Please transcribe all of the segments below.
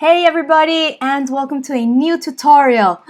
Hey everybody, and welcome to a new tutorial.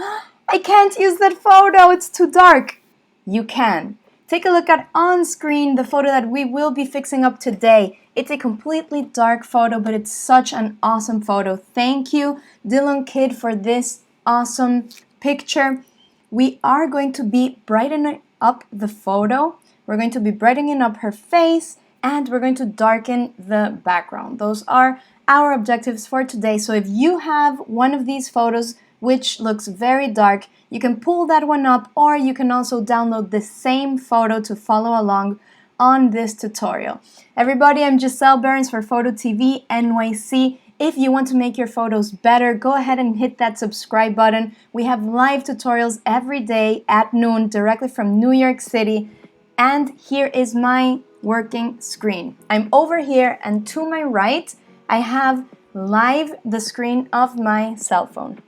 I can't use that photo, it's too dark. You can. Take a look at on screen the photo that we will be fixing up today. It's a completely dark photo, but it's such an awesome photo. Thank you, Dillon Kydd, for this awesome picture. We are going to be brightening up the photo. We're going to be brightening up her face, and we're going to darken the background. Those are our objectives for today. So if you have one of these photos which looks very dark, you can pull that one up, or you can also download the same photo to follow along on this tutorial. Everybody, I'm Giselle Behrens for Photo TV NYC. If you want to make your photos better, go ahead and hit that subscribe button. We have live tutorials every day at noon directly from New York City. And here is my working screen. I'm over here, and to my right, I have live the screen of my cell phone.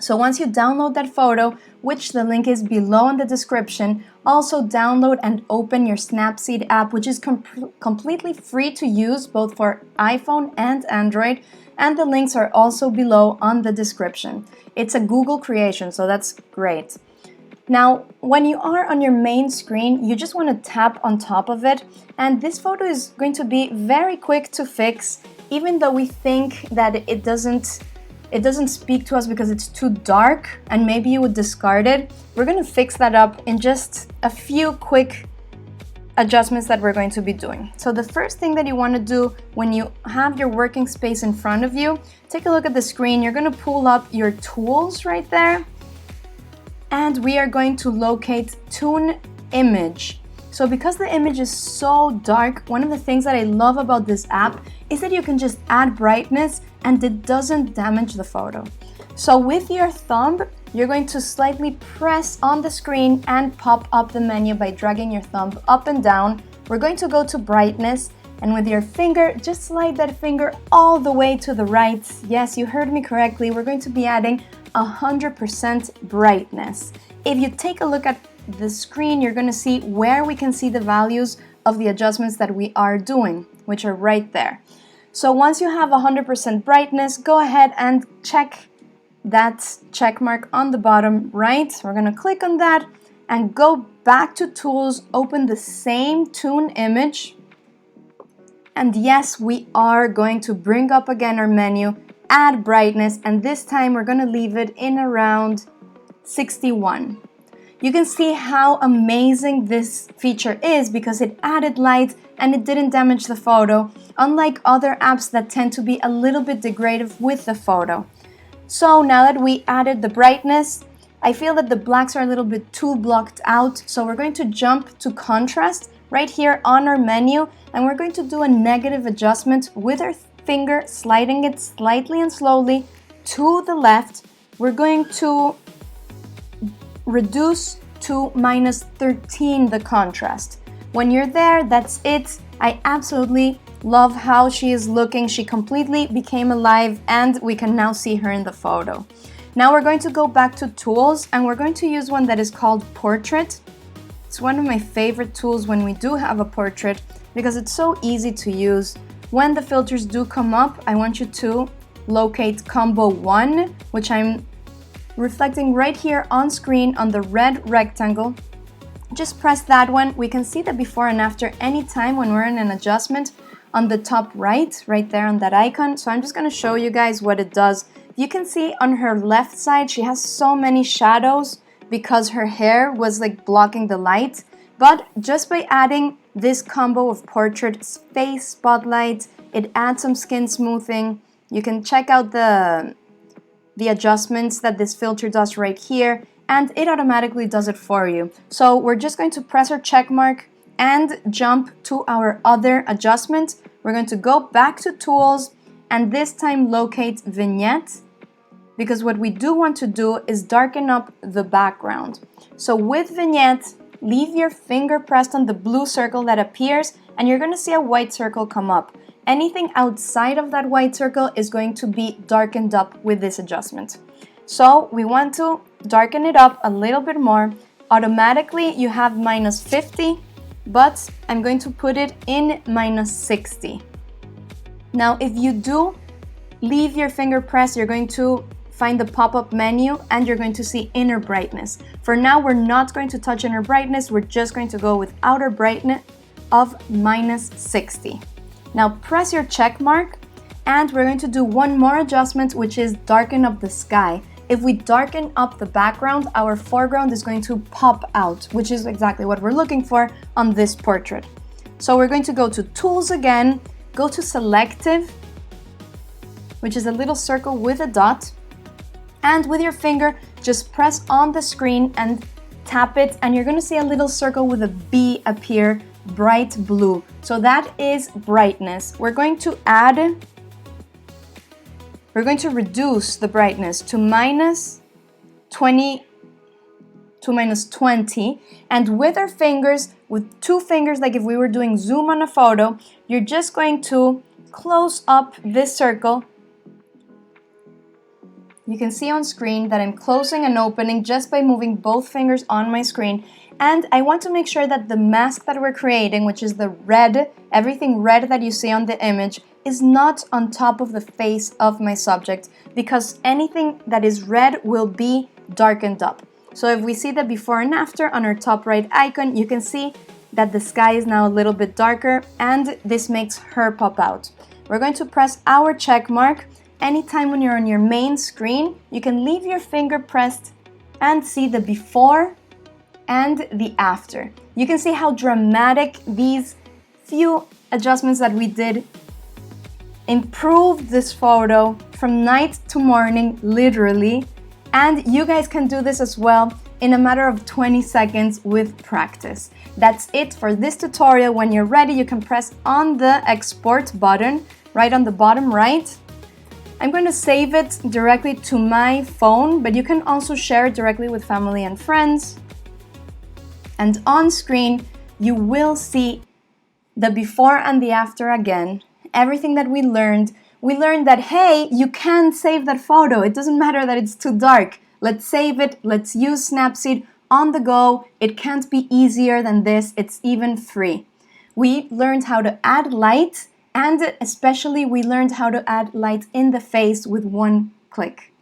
So once you download that photo, which the link is below in the description, also download and open your Snapseed app, which is completely free to use both for iPhone and Android, and the links are also below on the description. It's a Google creation, so that's great. Now, when you are on your main screen, you just want to tap on top of it, and this photo is going to be very quick to fix, even though we think that it doesn't speak to us because it's too dark and maybe you would discard it. We're going to fix that up in just a few quick adjustments that we're going to be doing. So the first thing that you want to do when you have your working space in front of you, take a look at the screen. You're going to pull up your tools right there, and we are going to locate Tune Image. So because the image is so dark, one of the things that I love about this app is that you can just add brightness and it doesn't damage the photo. So with your thumb, you're going to slightly press on the screen and pop up the menu by dragging your thumb up and down. We're going to go to brightness, and with your finger, just slide that finger all the way to the right. Yes, you heard me correctly. We're going to be adding 100% brightness. If you take a look at the screen, you're going to see where we can see the values of the adjustments that we are doing, which are right there. So once you have 100% brightness, go ahead and check that check mark on the bottom right. We're going to click on that and go back to Tools, open the same Tune Image. And yes, we are going to bring up again our menu, add brightness, and this time we're going to leave it in around 61. You can see how amazing this feature is because it added light and it didn't damage the photo, unlike other apps that tend to be a little bit degradative with the photo. So now that we added the brightness, I feel that the blacks are a little bit too blocked out, so we're going to jump to contrast right here on our menu, and we're going to do a negative adjustment with our finger, sliding it slightly and slowly to the left. We're going to reduce to -13 the contrast. When you're there, that's it. I absolutely love how she is looking. She completely became alive, and we can now see her in the photo. Now we're going to go back to Tools, and we're going to use one that is called Portrait. It's one of my favorite tools when we do have a portrait because it's so easy to use. When the filters do come up, I want you to locate Combo 1, which I'm reflecting right here on screen on the red rectangle. Just press that one. We can see the before and after anytime when we're in an adjustment on the top right there on that icon. So I'm just going to show you guys what it does. You can see on her left side, she has so many shadows because her hair was like blocking the light. But just by adding this combo of Portrait, Face Spotlight, it adds some skin smoothing. You can check out the adjustments that this filter does right here, and it automatically does it for you. So we're just going to press our check mark and jump to our other adjustment. We're going to go back to Tools and this time locate Vignette, because what we do want to do is darken up the background. So with Vignette, leave your finger pressed on the blue circle that appears, and you're going to see a white circle come up. Anything outside of that white circle is going to be darkened up with this adjustment. So we want to darken it up a little bit more. Automatically you have -50, but I'm going to put it in -60. Now if you do leave your finger pressed, you're going to find the pop-up menu and you're going to see inner brightness. For now, we're not going to touch inner brightness, we're just going to go with outer brightness of -60. Now press your check mark and we're going to do one more adjustment, which is darken up the sky. If we darken up the background, our foreground is going to pop out, which is exactly what we're looking for on this portrait. So we're going to go to Tools again, go to Selective, which is a little circle with a dot, and with your finger, just press on the screen and tap it, and you're going to see a little circle with a B appear, bright blue. So that is brightness. We're going to reduce the brightness to -20, and with our fingers, with two fingers, like if we were doing zoom on a photo, you're just going to close up this circle. You can see on screen that I'm closing and opening just by moving both fingers on my screen. And I want to make sure that the mask that we're creating, which is the red, everything red that you see on the image, is not on top of the face of my subject, because anything that is red will be darkened up. So if we see the before and after on our top right icon, you can see that the sky is now a little bit darker and this makes her pop out. We're going to press our check mark. Anytime when you're on your main screen, you can leave your finger pressed and see the before and the after. You can see how dramatic these few adjustments that we did improved this photo from night to morning, literally. And you guys can do this as well in a matter of 20 seconds with practice. That's it for this tutorial. When you're ready, you can press on the export button right on the bottom right. I'm going to save it directly to my phone, but you can also share it directly with family and friends. And on screen, you will see the before and the after again. Everything that we learned that, hey, you can save that photo. It doesn't matter that it's too dark. Let's save it. Let's use Snapseed on the go. It can't be easier than this. It's even free. We learned how to add light, and especially we learned how to add light in the face with one click.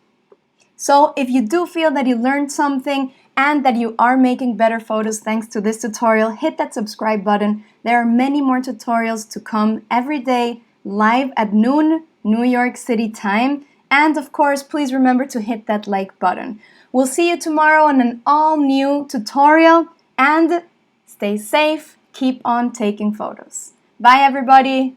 So if you do feel that you learned something and that you are making better photos thanks to this tutorial, hit that subscribe button. There are many more tutorials to come every day, live at noon, New York City time. And of course, please remember to hit that like button. We'll see you tomorrow on an all new tutorial, and stay safe, keep on taking photos. Bye everybody!